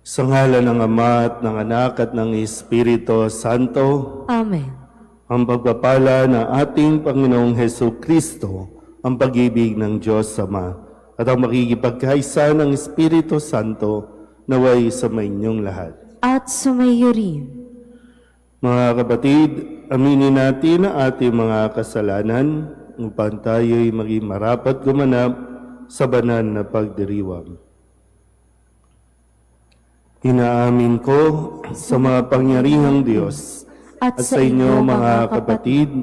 Sa ngalan ng Ama at ng Anak at ng Espiritu Santo, Amen. ang pagpapala ng ating Panginoong Hesus Kristo, ang pag-ibig ng Diyos Ama, at ang makikipagkaisa ng Espiritu Santo naway sa inyong lahat. At sumayo rin. Mga kapatid, aminin natin ang ating mga kasalanan upang tayo'y maging marapat gumanap sa banal na pagdiriwang. Inaamin ko sa mga pangyarihang Diyos at sa inyo mga kapatid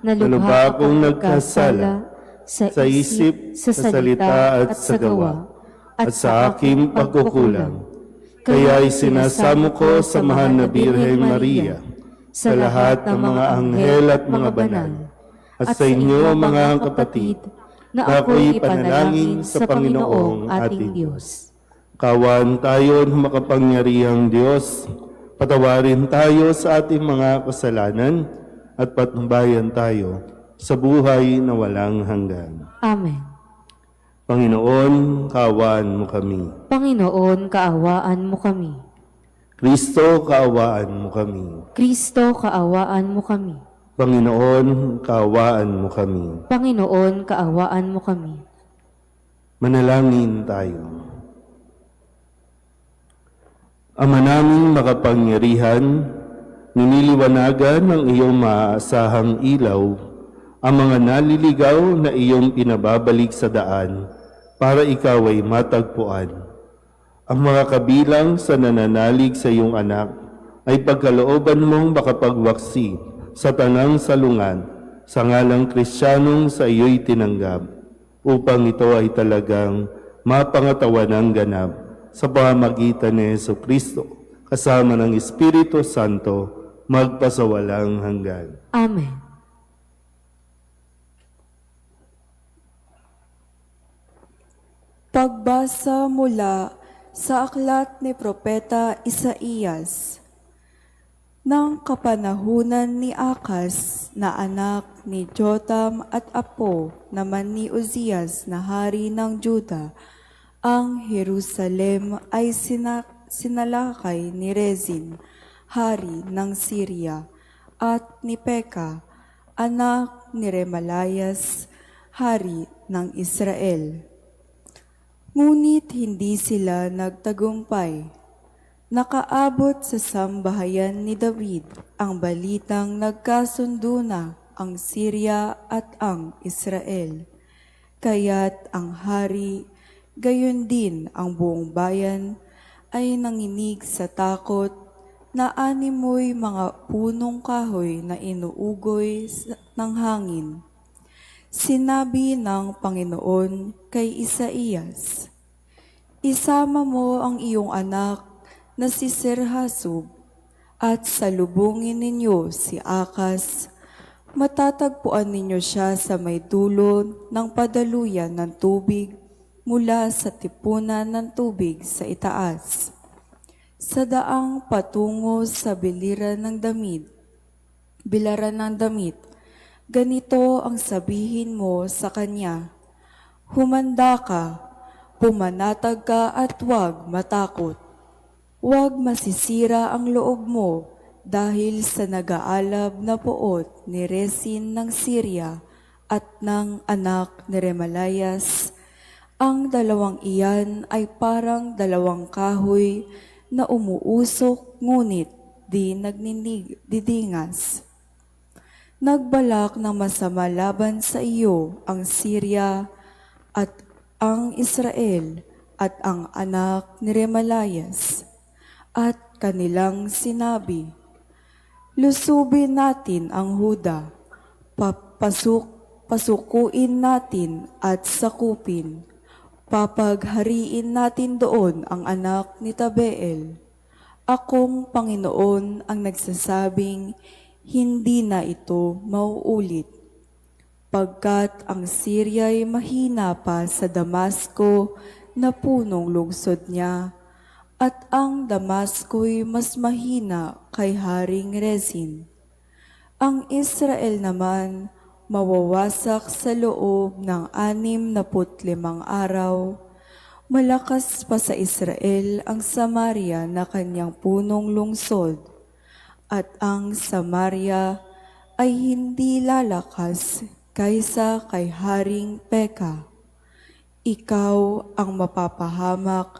na lubha akong nagkasala sa isip, sa salita at sa gawa at sa aking pagkukulang. Kaya isinasamo ko sa mahal na Birheng Maria, sa lahat ng mga anghel at mga banal, at sa inyo mga kapatid na ako'y ipanalangin sa Panginoong ating Diyos. Kawan tayo ng makapangyarihang Diyos, patawarin tayo sa ating mga kasalanan at patnubayan tayo sa buhay na walang hanggan. Amen. Panginoon, kaawaan mo kami. Panginoon, kaawaan mo kami. Kristo, kaawaan mo kami. Kristo, kaawaan mo kami. Panginoon, kaawaan mo kami. Panginoon, kaawaan mo kami. Manalangin tayo. Ama naming makapangyarihan, niniliwanagan ng iyong maaasahang ilaw ang mga naliligaw na iyong pinababalik sa daan para ikaw ay matagpuan. Ang mga kabilang sa nananalig sa iyong anak ay pagkalooban mong makapagwaksi sa tanang salungan sa ngalang Kristiyanong sa iyo'y tinanggap upang ito ay talagang mapangatawan ng ganap sa pamamagitan ni Jesucristo, kasama ng Espiritu Santo, magpasawalang hanggan. Amen. Pagbasa mula sa aklat ni Propeta Isaías. Nang kapanahunan ni Akas na anak ni Jotam at apo naman ni Uzias na hari ng Juda, ang Jerusalem ay sinalakay ni Rezin, hari ng Syria, at ni Peka, anak ni Remalayas, hari ng Israel. Ngunit hindi sila nagtagumpay. Nakaabot sa sambahayan ni David ang balitang nagkasundo na ang Syria at ang Israel. Kaya't ang hari, gayon din ang buong bayan, ay nanginig sa takot na animoy mga punong kahoy na inuugoy ng hangin. Sinabi ng Panginoon kay Isaías, "Isama mo ang iyong anak na si Serhasub at salubungin ninyo si Akas. Matatagpuan ninyo siya sa may dulo ng padaluyan ng tubig mula sa tipunan ng tubig sa itaas, sa daang patungo sa biliran ng damit. Ganito ang sabihin mo sa kanya, humanda ka, pumanatag ka at huwag matakot. Huwag masisira ang loob mo dahil sa nag-aalab na puot ni Rezin ng Syria at ng anak ni Remalayas. Ang dalawang iyan ay parang dalawang kahoy na umuusok ngunit di nagdidingas. Nagbalak ng masama laban sa iyo ang Syria at ang Israel at ang anak ni Remalayas. At kanilang sinabi, lusubin natin ang Huda, pasukuin natin at sakupin. Papaghariin natin doon ang anak ni Tabeel. Akong Panginoon ang nagsasabing, hindi na ito mauulit. Pagkat ang Syria ay mahina pa sa Damasco na punong lungsod niya, at ang Damasco'y mas mahina kay Haring Rezin. Ang Israel naman mawawasak sa loob ng 65 araw, Malakas pa sa Israel ang Samaria na kanyang punong lungsod, at ang Samaria ay hindi lalakas kaysa kay Haring Peka. Ikaw ang mapapahamak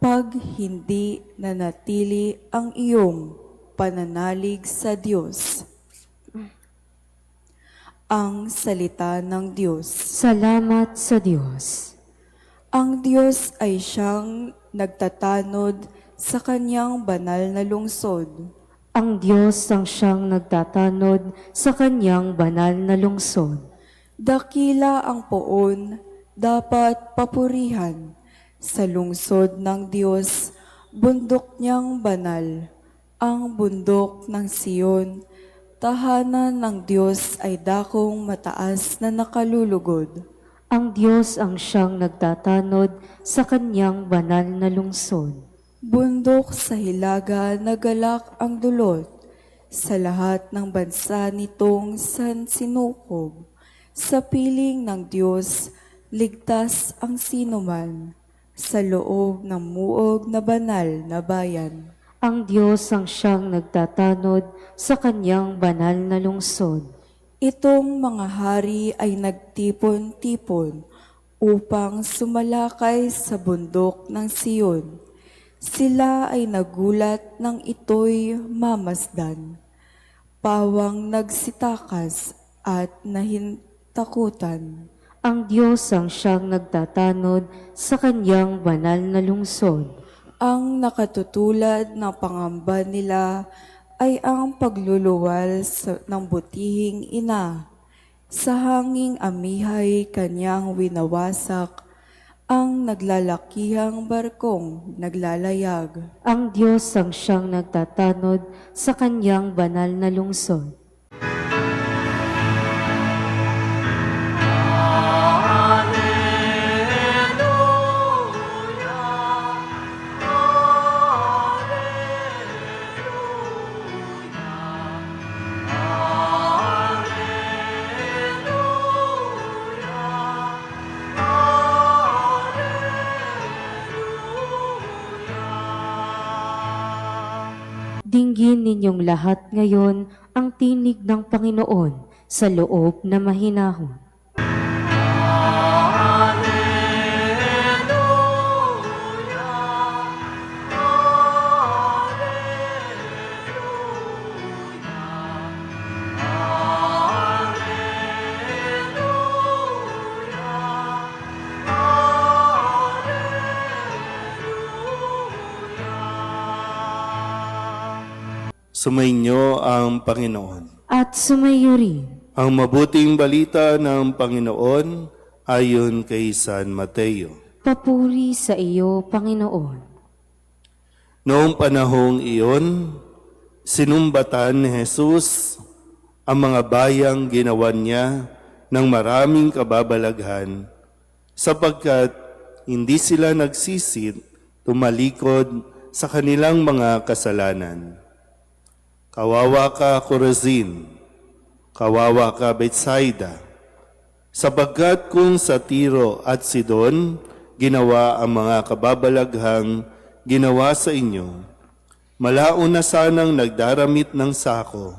pag hindi nanatili ang iyong pananalig sa Diyos. Ang salita ng Diyos. Salamat sa Diyos. Ang Diyos ay siyang nagtatanod sa kanyang banal na lungsod. Ang Diyos ang siyang nagtatanod sa kanyang banal na lungsod. Dakila ang poon, dapat papurihan. Sa lungsod ng Diyos, bundok niyang banal. Ang bundok ng Siyon, tahanan ng Diyos ay dakong mataas na nakalulugod. Ang Diyos ang siyang nagtatanod sa kanyang banal na lungsod. Bundok sa hilaga nagalak ang dulot, sa lahat ng bansa nitong sinukob. Sa piling ng Diyos, ligtas ang sinuman, sa loob ng muog na banal na bayan. Ang Diyos ang siyang nagtatanod sa kanyang banal na lungsod. Itong mga hari ay nagtipon-tipon upang sumalakay sa bundok ng Siyon. Sila ay nagulat ng ito'y mamasdan. Pawang nagsitakas at nahintakutan. Ang Diyos ang siyang nagtatanod sa kanyang banal na lungsod. Ang nakatutulad ng pangamba nila ay ang pagluluwal ng butihing ina. Sa hanging amihay kanyang winawasak, ang naglalakihang barkong naglalayag. Ang Diyos ang siyang nagtatanod sa kanyang banal na lungsod. Dinggin ninyong lahat ngayon ang tinig ng Panginoon sa loob na mahinahon. Sumainyo ang Panginoon. At sumayo rin Ang mabuting balita ng Panginoon ayon kay San Mateo. papuri sa iyo, Panginoon. Noong panahong iyon, sinumbatan ni Jesus ang mga bayang ginawa niya ng maraming kababalaghan sapagkat hindi sila nagsisit tumalikod sa kanilang mga kasalanan. Kawawa ka, Chorazin! Kawawa ka, Bethsaida! Sapagkat kung sa Tiro at Sidon ginawa ang mga kababalaghang ginawa sa inyo, malaon na sanang nagdaramit ng sako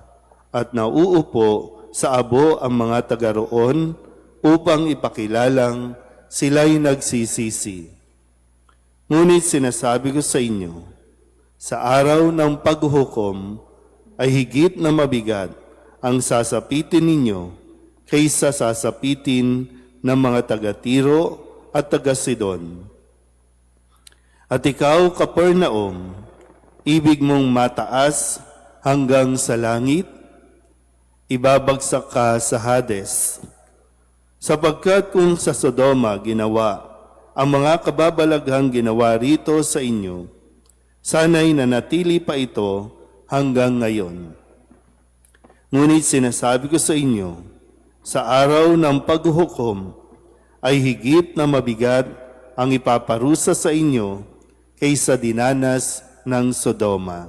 at nauupo sa abo ang mga taga roon upang ipakilalang sila'y nagsisisi. Ngunit sinasabi ko sa inyo, sa araw ng paghuhukom ay higit na mabigat ang sasapitin ninyo kaysa sasapitin ng mga taga-Tiro at taga-Sidon. At ikaw, Capernaum, ibig mong mataas hanggang sa langit, ibabagsak ka sa Hades. Sapagkat kung sa Sodoma ginawa ang mga kababalaghang ginawa rito sa inyo, sana'y nanatili pa ito hanggang ngayon. Ngunit sinasabi ko sa inyo, sa araw ng paghuhukom ay higit na mabigat ang ipaparusa sa inyo kaysa dinanas ng Sodoma.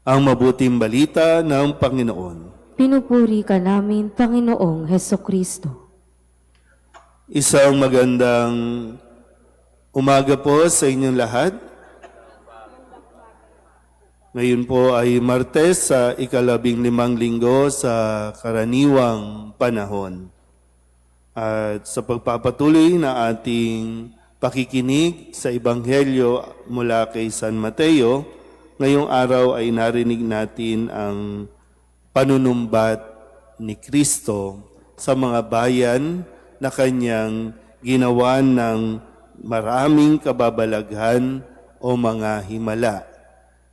Ang mabuting balita ng Panginoon. Pinupuri ka namin, Panginoong Hesukristo. Isang magandang umaga po sa inyong lahat. Ngayon po ay Martes sa ika-15 linggo sa karaniwang panahon. At sa pagpapatuloy na ating pakikinig sa Ebanghelyo mula kay San Mateo, ngayong araw ay narinig natin ang panunumbat ni Kristo sa mga bayan na kanyang ginawa ng maraming kababalaghan o mga himala.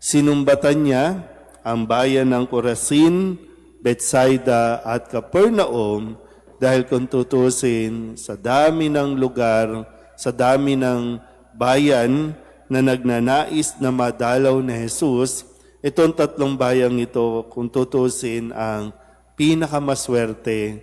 Sinumbatan niya ang bayan ng Corazin, Bethsaida at Capernaum dahil kung tutusin sa dami ng lugar, sa dami ng bayan na nagnanais na madalaw ni Jesus, itong tatlong bayang ito kung tutusin ang pinakamaswerte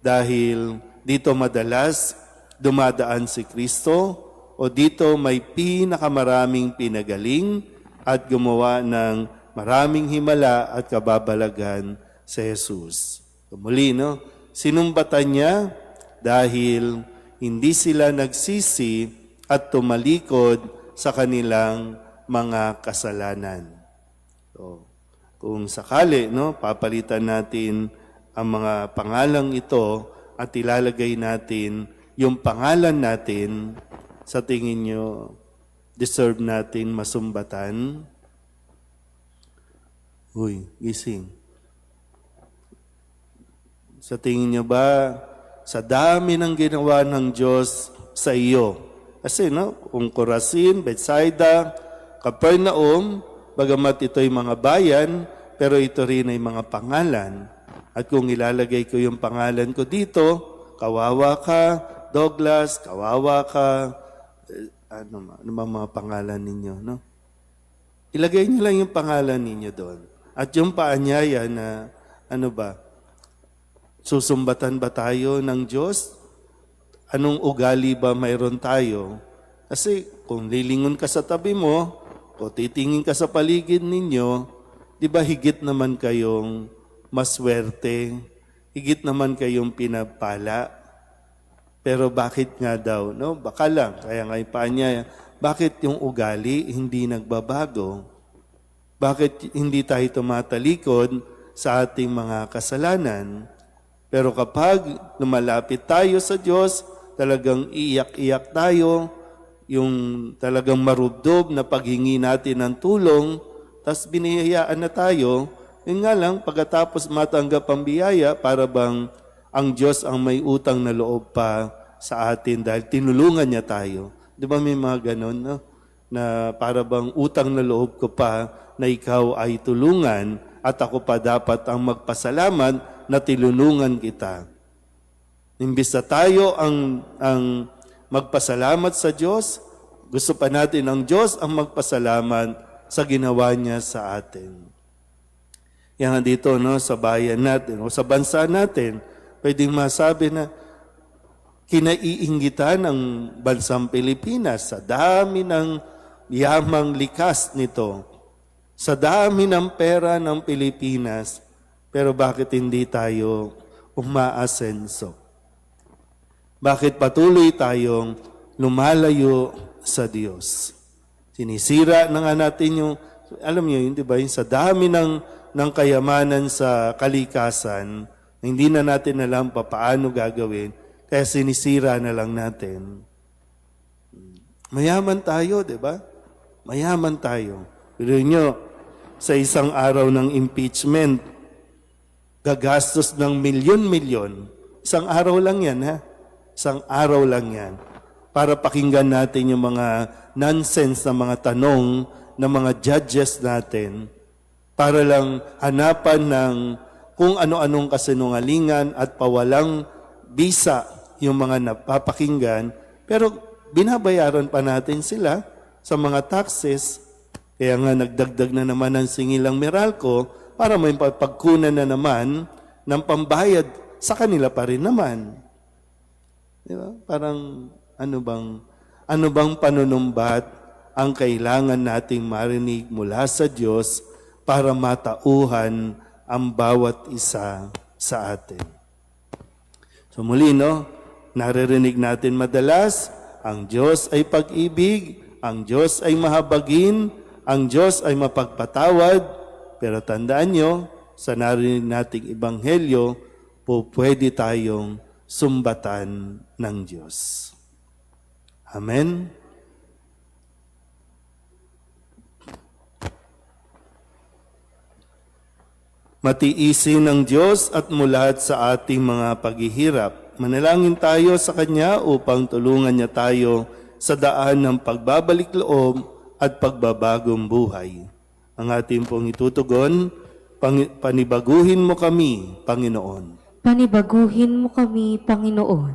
dahil dito madalas dumadaan si Kristo o dito may pinakamaraming pinagaling at gumawa ng maraming himala at kababalagan si Jesus. Muli, no? Sinumbatan niya dahil hindi sila nagsisi at tumalikod sa kanilang mga kasalanan. So, kung sakali, no, papalitan natin ang mga pangalang ito at ilalagay natin yung pangalan natin, sa tingin nyo, deserve natin masumbatan? Uy, gising. Sa tingin nyo ba, sa dami ng ginawa ng Diyos sa iyo? Kasi, no, kung Corazin, Bethsaida, Capernaum, bagamat ito'y mga bayan, pero ito rin ay mga pangalan. At kung ilalagay ko yung pangalan ko dito, kawawa ka, Douglas, kawawa ka, ano mga pangalan ninyo, no? Ilagay niyo lang yung pangalan ninyo doon. At yung paanyaya na, susumbatan ba tayo ng Diyos? Anong ugali ba mayroon tayo? Kasi kung lilingon ka sa tabi mo, o titingin ka sa paligid ninyo, di ba higit naman kayong maswerte, higit naman kayong pinapala. Pero bakit nga daw? No? Baka lang, kaya nga pa niya, bakit yung ugali hindi nagbabago? Bakit hindi tayo tumatalikod sa ating mga kasalanan? Pero kapag lumalapit tayo sa Diyos, talagang iyak-iyak tayo, yung talagang marubdob na paghingi natin ng tulong, tas binihayaan na tayo, yun nga lang, pagkatapos matanggap ang biyaya, para bang ang Diyos ang may utang na loob pa sa atin dahil tinulungan niya tayo. Di ba may mga ganon, no? Na para bang utang na loob ko pa na ikaw ay tulungan at ako pa dapat ang magpasalamat na tinulungan kita. Imbis na tayo ang magpasalamat sa Diyos, gusto pa natin ang Diyos ang magpasalamat sa ginawa niya sa atin. Yan dito, no, sa bayan natin o sa bansa natin, pwedeng masabi na kinaiinggitan ng bansang Pilipinas sa dami ng yamang likas nito, sa dami ng pera ng Pilipinas, pero bakit hindi tayo umaasenso? Bakit patuloy tayong lumalayo sa Diyos? Sinisira na nga natin yung, alam niyo yun, di ba? Yung sa dami ng kayamanan sa kalikasan, hindi na natin alam paano gagawin, kaya sinisira na lang natin. Mayaman tayo, di ba? Mayaman tayo. Pero nyo, sa isang araw ng impeachment, gagastos ng milyon-milyon. Isang araw lang yan, ha? Isang araw lang yan. Para pakinggan natin yung mga nonsense na mga tanong ng mga judges natin, para lang hanapan ng kung ano-anong kasinungalingan at pawalang bisa yung mga napapakinggan, pero binabayaran pa natin sila sa mga taxes. Kaya nga nagdagdag na naman ng singilang Meralco para may pagkunan na naman ng pambayad sa kanila pa rin naman. Di ba? Parang ano bang panunumbat ang kailangan nating marinig mula sa Diyos para matauhan ang bawat isa sa atin. So muli, no? Naririnig natin madalas, ang Diyos ay pag-ibig, ang Diyos ay mahabagin, ang Diyos ay mapagpatawad. Pero tandaan nyo, sa narinig nating ebanghelyo, po pwede tayong sumbatan ng Diyos. Amen? Matiisin ng Diyos at mulat sa ating mga paghihirap. Manalangin tayo sa Kanya upang tulungan niya tayo sa daan ng pagbabalik loob at pagbabagong buhay. Ang ating pong itutugon, panibaguhin mo kami, Panginoon. Panibaguhin mo kami, Panginoon.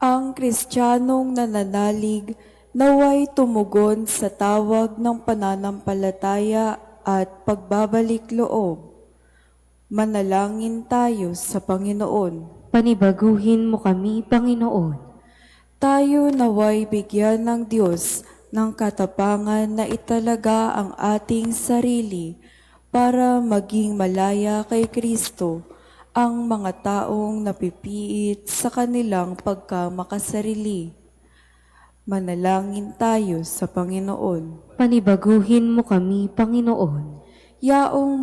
Ang Kristiyanong nananalig naway tumugon sa tawag ng pananampalataya at pagbabalik loob. Manalangin tayo sa Panginoon. Panibaguhin mo kami, Panginoon. Tayo naway bigyan ng Diyos ng katapangan na italaga ang ating sarili para maging malaya kay Kristo ang mga taong napipiit sa kanilang pagkamakasarili. Manalangin tayo sa Panginoon. Panibaguhin mo kami, Panginoon. Yaong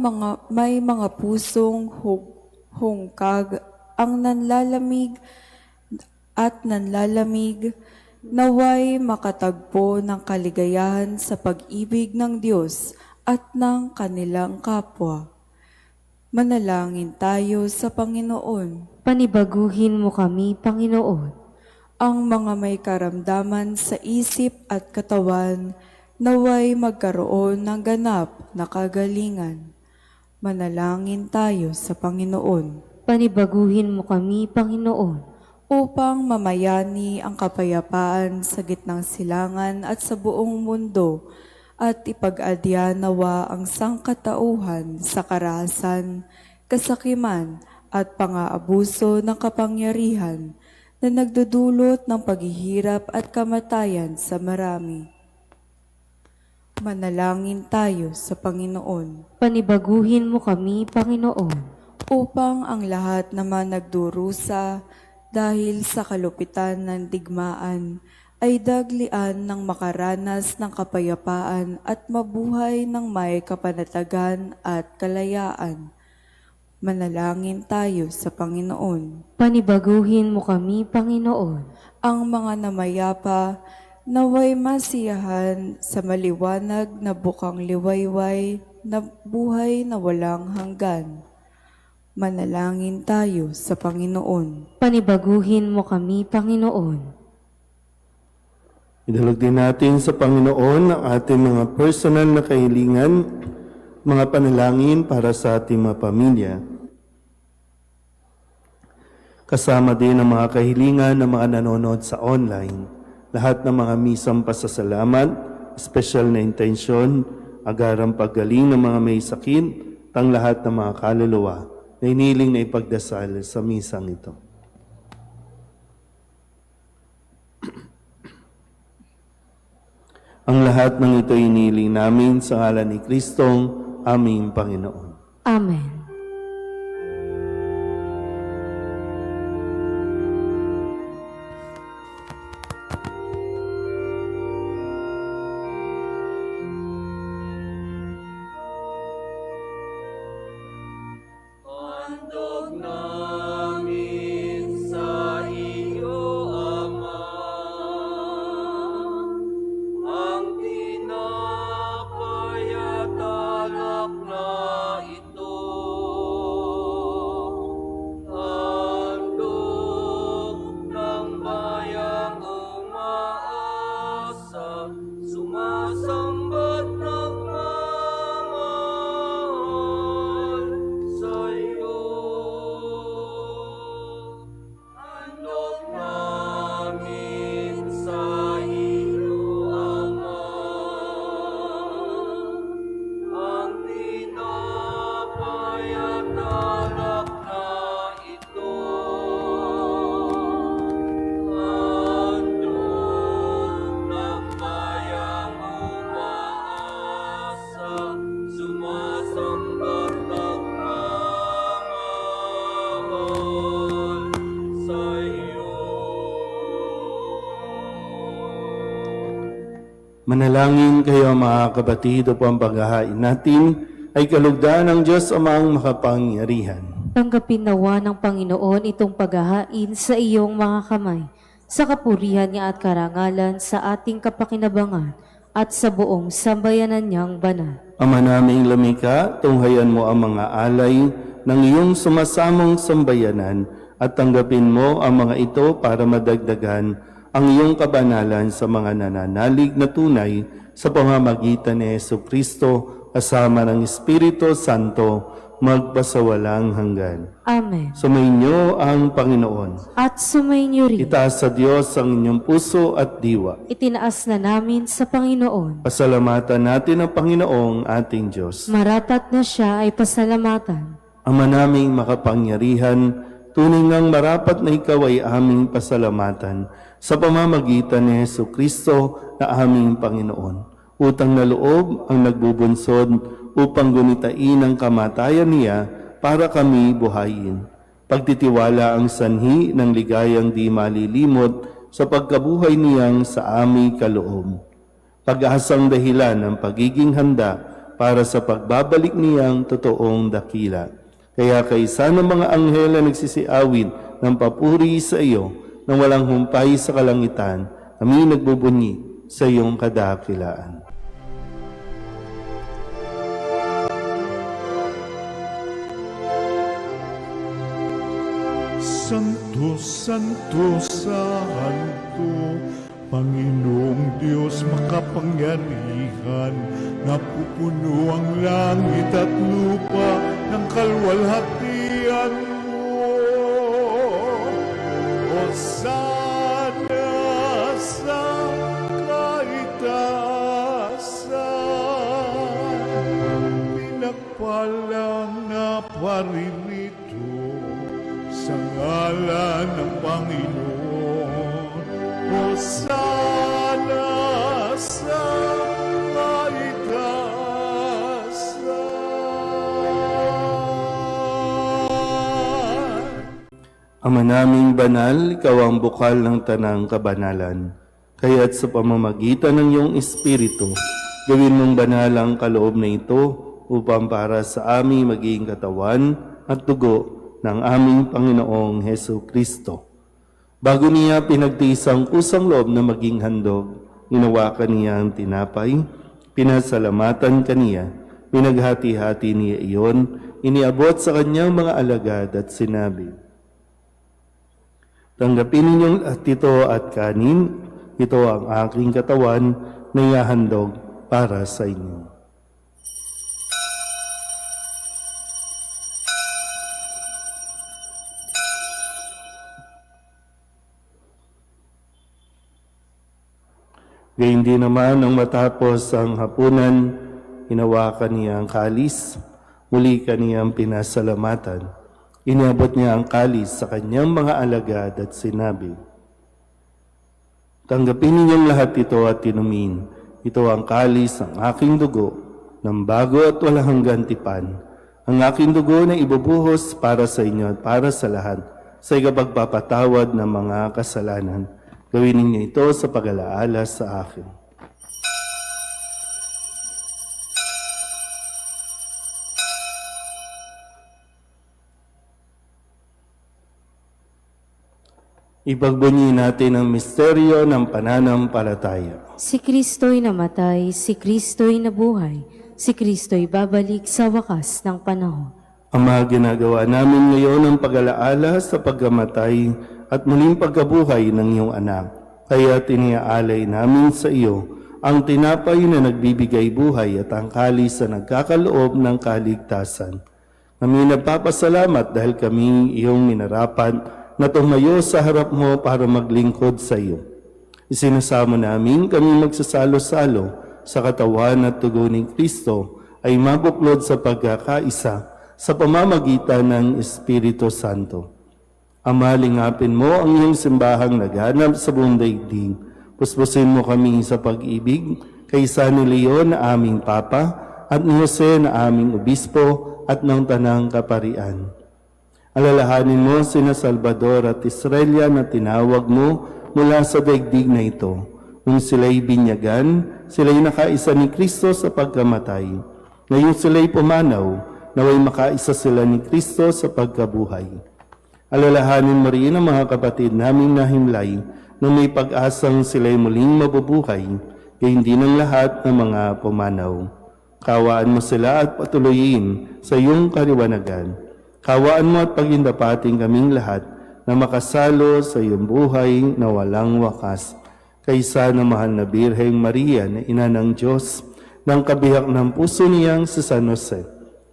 may mga pusong hungkag ang nanlalamig at nanlalamig, naway makatagpo ng kaligayahan sa pag-ibig ng Diyos at ng kanilang kapwa. Manalangin tayo sa Panginoon. Panibaguhin mo kami, Panginoon. Ang mga may karamdaman sa isip at katawan, naway magkaroon ng ganap na kagalingan. Manalangin tayo sa Panginoon. Panibaguhin mo kami, Panginoon. Upang mamayani ang kapayapaan sa gitnang silangan at sa buong mundo, at ipag-adya nawa ang sangkatauhan sa karahasan, kasakiman at pang-aabuso ng kapangyarihan na nagdudulot ng paghihirap at kamatayan sa marami. Manalangin tayo sa Panginoon. Panibaguhin mo kami, Panginoon. Upang ang lahat naman nagdurusa dahil sa kalupitan ng digmaan ay daglian ng makaranas ng kapayapaan at mabuhay ng may kapanatagan at kalayaan. Manalangin tayo sa Panginoon. Panibaguhin mo kami, Panginoon. Ang mga namayapa naway masiyahan sa maliwanag na bukang liwayway na buhay na walang hanggan. Manalangin tayo sa Panginoon. Panibaguhin mo kami, Panginoon. Idalog din natin sa Panginoon ang ating mga personal na kahilingan, mga panalangin para sa ating mga pamilya. Kasama din ang mga kahilingan ng mga nanonood sa online. Lahat ng mga misang pasasalamat, special na intensyon, agarang paggaling ng mga may sakit, tang lahat ng mga kaluluwa na iniling na ipagdasal sa misang ito. Ang lahat ng ito iniling namin sa ngalan ni Kristong aming Panginoon. Amen. Tinapay at alak na ito Manalangin kayo mga kapatid upang paghahain natin ay kalugdan ng Diyos Amang makapangyarihan. Tanggapin nawa ng Panginoon itong paghahain sa iyong mga kamay, sa kapurihan niya at karangalan sa ating kapakinabangan at sa buong sambayanan niyang banal. Ama naming lamika, tunghayan mo ang mga alay ng iyong sumasamong sambayanan at tanggapin mo ang mga ito para madagdagan ang iyong kabanalan sa mga nananalig na tunay sa pamamagitan ni Jesucristo kasama ng Espiritu Santo magpasawalang hanggan. Amen. Sumainyo ang Panginoon. At sumainyo rin. Itaas sa Diyos ang inyong puso at diwa. Itinaas na namin sa Panginoon. Pasalamatan natin ang Panginoong ating Diyos. Marapat na siya ay pasalamatan. Ama naming makapangyarihan, tunay ngang marapat na ikaw ay aming pasalamatan sa pamamagitan ni Jesucristo na aming Panginoon. Utang na loob ang nagbubunsod upang gunitain ang kamatayan niya para kami buhayin. Pagtitiwala ang sanhi ng ligayang di malilimot sa pagkabuhay niyang sa aming kaloob. Pag-asang dahilan ng pagiging handa para sa pagbabalik niyang totoong dakila. Kaya kaysa ng mga anghel na nagsisiawit ng papuri sa iyo nang walang humpay sa kalangitan, kami nagbubunyi sa iyong kadakilaan. Santo, Santo, Santo, Panginoong Diyos makapangyarihan, napupuno ang langit at lupa ng kalwalhatian mo. Hosana sa kaitaasan, pinagpalang na paririto sa ngalan ng Panginoon. Hosana sa kaitaasan. Ama naming banal, ikaw ang bukal ng tanang kabanalan. Kaya't sa pamamagitan ng iyong Espiritu, gawin mong banal ang kaloob na ito upang para sa aming maging katawan at dugo ng aming Panginoong Hesu Kristo. Bago niya pinagtiis ang kusang loob na maging handog, ginawakan niya ang tinapay, pinasalamatan kaniya, pinaghati-hati niya iyon, iniabot sa kanyang mga alagad at sinabi, tanggapin ninyong lahat ito at kanin, ito ang aking katawan na ihahandog para sa inyo. Gayun din naman nang matapos ang hapunan, hinawakan niya ang kalis, muli kaniyang pinasalamatan. Iniabot niya ang kalis sa kanyang mga alagad at sinabi, tanggapin ninyong lahat ito at inumin. Ito ang kalis ng aking dugo, ng bago at walang hanggang tipan. Ang aking dugo na ibubuhos para sa inyo at para sa lahat sa ikapagpapatawad ng mga kasalanan. Gawin ninyo ito sa pag-alaala sa akin. Ipagbunyi natin ang misteryo ng pananampalataya. Si Kristo'y namatay, si Kristo'y nabuhay, si Kristo'y babalik sa wakas ng panahon. Ama, ginagawa namin ngayon ang pag-alaala sa pagkamatay at muling pagkabuhay ng iyong anak. Kaya tiniaalay namin sa iyo ang tinapay na nagbibigay buhay at ang kalis na nagkakaloob ng kaligtasan. Kami nagpapasalamat dahil kami iyong minarapat na tumayo sa harap mo para maglingkod sa iyo. Isinasamo namin kami magsasalo-salo sa katawan at dugo ni Kristo ay mabuklod sa pagkakaisa sa pamamagitan ng Espiritu Santo. Ama, lingapin mo ang iyong simbahang naghanap sa buong daigdig. Puspusin mo kami sa pag-ibig kay San Leon na aming Papa at ni Jose na aming Obispo at ng Tanang Kaparian. Alalahanin mo sina Salvador at Israelia na tinawag mo mula sa daigdig na ito Nung sila'y binyagan, sila'y nakaisa ni Kristo sa pagkamatay. Ngayong sila'y pumanaw, naway makaisa sila ni Kristo sa pagkabuhay. Alalahanin mo rin ang mga kapatid naming nahimlay na may pag-asang sila'y muling mabubuhay, kaya hindi ng lahat ng mga pumanaw. Kawaan mo sila at patuloyin sa iyong kaliwanagan. Kawaan mo at pagindapating kaming lahat na makasalo sa iyong buhay na walang wakas. Kaysa na mahal na Birheng Maria na ina ng Diyos, ng kabihak ng puso niyang si San Jose,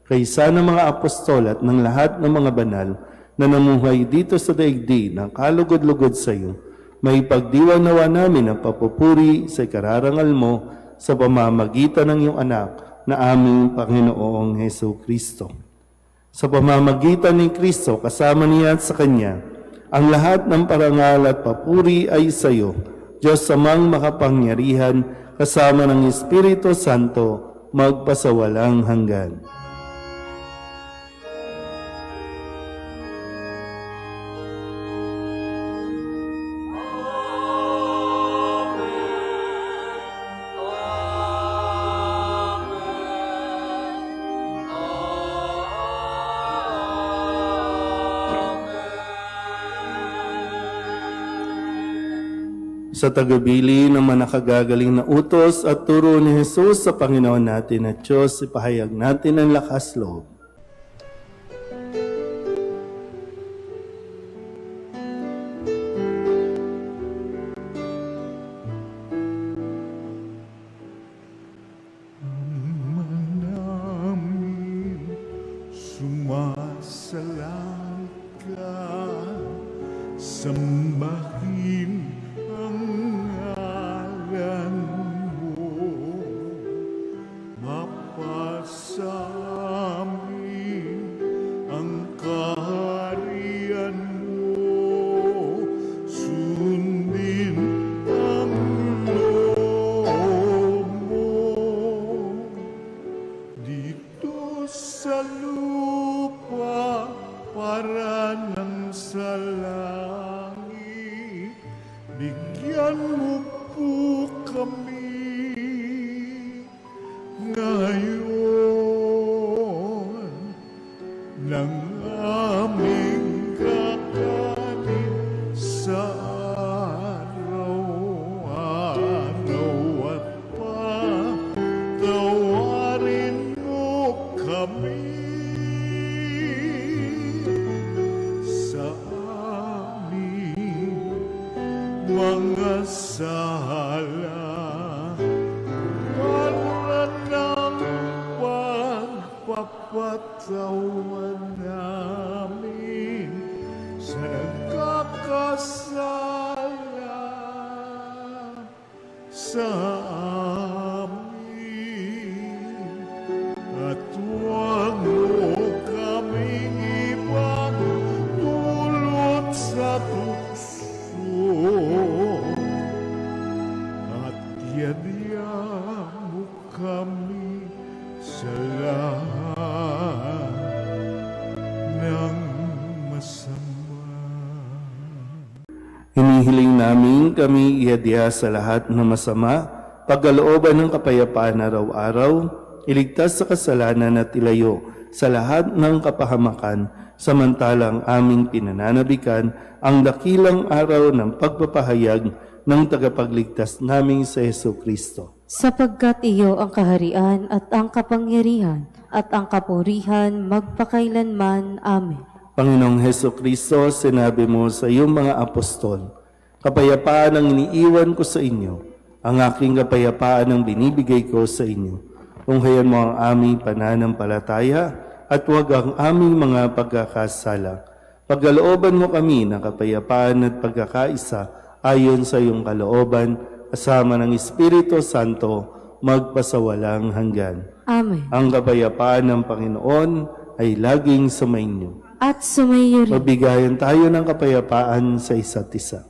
kaysa ng mga apostol at ng lahat ng mga banal na namuhay dito sa daigdig ng kalugod-lugod sa iyo, may pagdiwang nawa namin ang papupuri sa ikararangal mo sa pamamagitan ng iyong anak na aming Panginoong Heso Kristo. Sa pamamagitan ni Kristo, kasama niya at sa Kanya, ang lahat ng parangal at papuri ay sa iyo, Diyos amang makapangyarihan, kasama ng Espiritu Santo, magpasawalang hanggan. Sa tagabili ng manakagagaling na utos at turo ni Jesus sa Panginoon natin at Diyos, ipahayag natin ang lakas loob. namin sumasalang ka, sambahin ang ngalan mo, mapasamin ang kaharian mo, sundin ang loob mo dito sa lupa para nang sa langit. Bigyan mo po kami ngayon ng aming kakanin sa araw-araw at patawarin mo kami sa aming mga sala para ng pagpapatawan namin sa nagkakasala sa amin. At huwag mo kaming ibang dulot sa tukso, at yadya mo kami sa lahat ng masama. Hinihiling namin kami iadya sa lahat ng masama, pagkalooban ng kapayapaan araw-araw, iligtas sa kasalanan at ilayo sa lahat ng kapahamakan, samantalang aming pinananabikan ang dakilang araw ng pagpapahayag ng tagapagligtas naming sa Heso Kristo. Sapagkat iyo ang kaharian at ang kapangyarihan at ang kapurihan magpakailanman. Amen. Panginoong Heso Kristo, sinabi mo sa iyong mga apostol, kapayapaan ang iniiwan ko sa inyo, ang aking kapayapaan ang binibigay ko sa inyo. Tunghayan mo ang aming pananampalataya at huwag ang aming mga pagkakasala. Pagkalooban mo kami ng kapayapaan at pagkakaisa ayon sa iyong kalooban, kasama ng Espiritu Santo, magpasawalang hanggan. Amen. Ang kapayapaan ng Panginoon ay laging sumainyo. At sumayo rin. Mabigayan tayo ng kapayapaan sa isa't isa.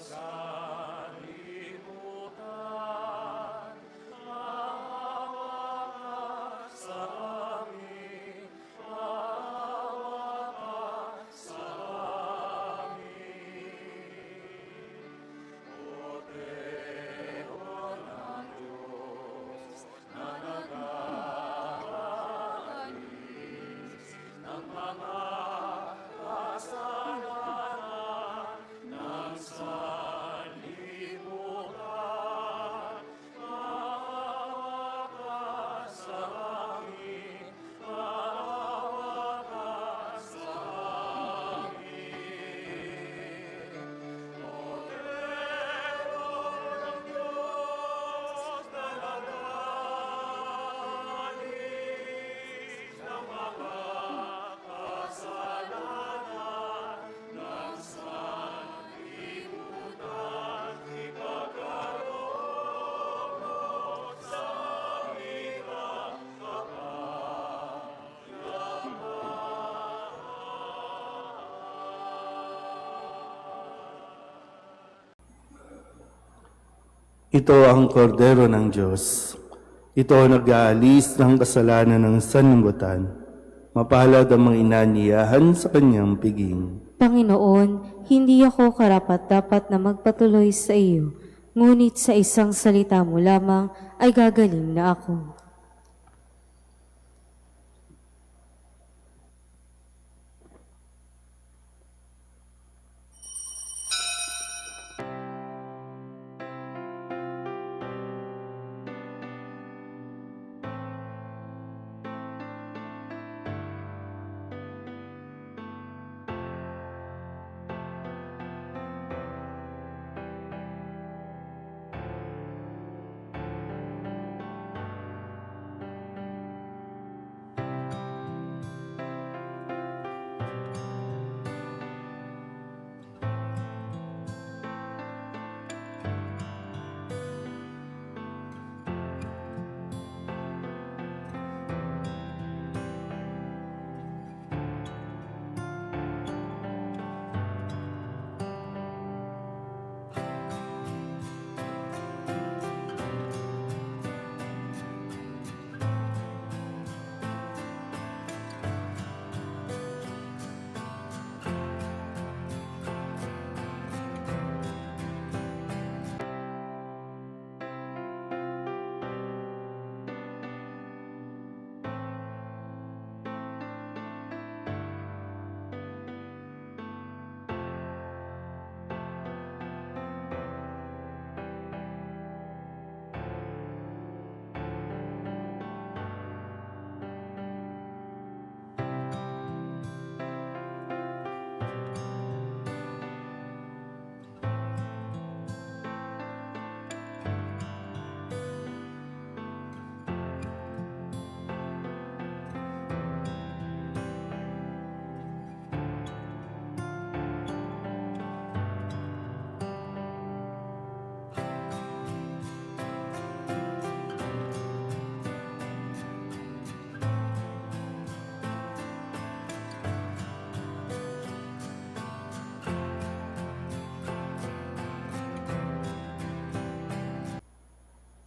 Sa Ito ang kordero ng Diyos. Ito ang nag-aalis ng kasalanan ng sanlibutan. Mapalad ang mga inanyayahan sa kanyang piging. Panginoon, hindi ako karapat-dapat na magpatuloy sa iyo, ngunit sa isang salita mo lamang ay gagaling na ako.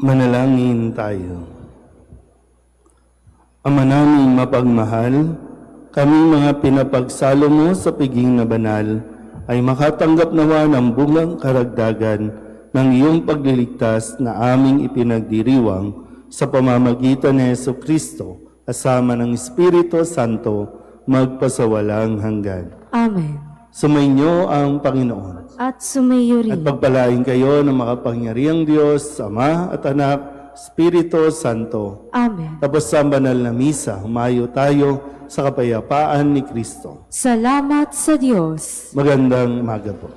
Manalangin tayo. Ama naming mapagmahal, kaming mga pinapagsalo mo sa piging na banal ay makatanggap nawa ng bungang karagdagan ng iyong pagliligtas na aming ipinagdiriwang sa pamamagitan ni Jesucristo kasama ng Espiritu Santo magpasawalang hanggan. Amen. Sumainyo ang Panginoon. At sumayo At rin. pagpalain kayo ng makapangyarihang Diyos, Ama at Anak, Espiritu Santo. Amen. Tapos sa banal na misa, humayo tayo sa kapayapaan ni Kristo. Salamat sa Diyos. Magandang umaga po.